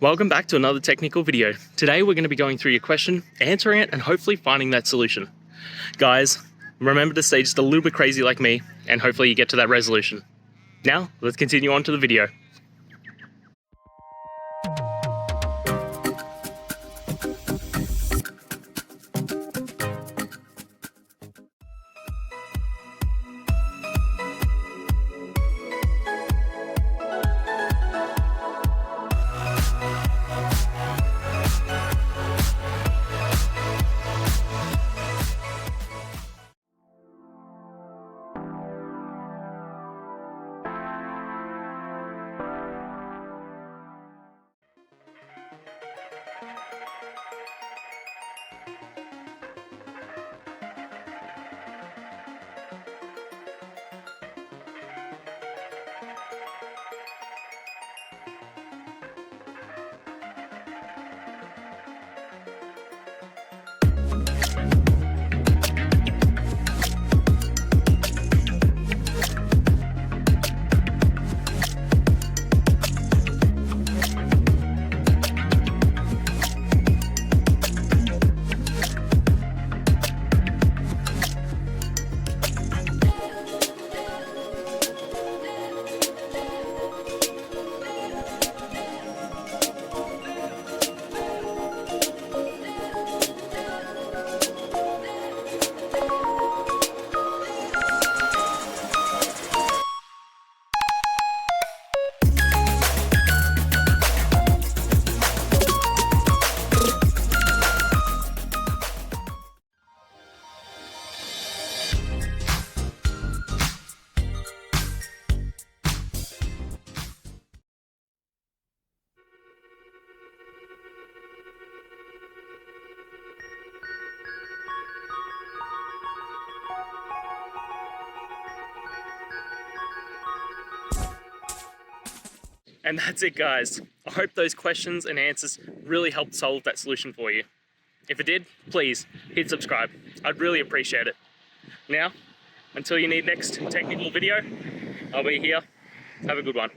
Welcome back to another technical video. Today we're going to be going through your question, answering it, and hopefully finding that solution. Guys, remember to stay just a little bit crazy like me, and hopefully you get to that resolution. Now, let's continue on to the video. And that's it, guys. I hope those questions and answers really helped solve that solution for you. If it did, please hit subscribe. I'd really appreciate it. Now, until you need next technical video, I'll be here. Have a good one.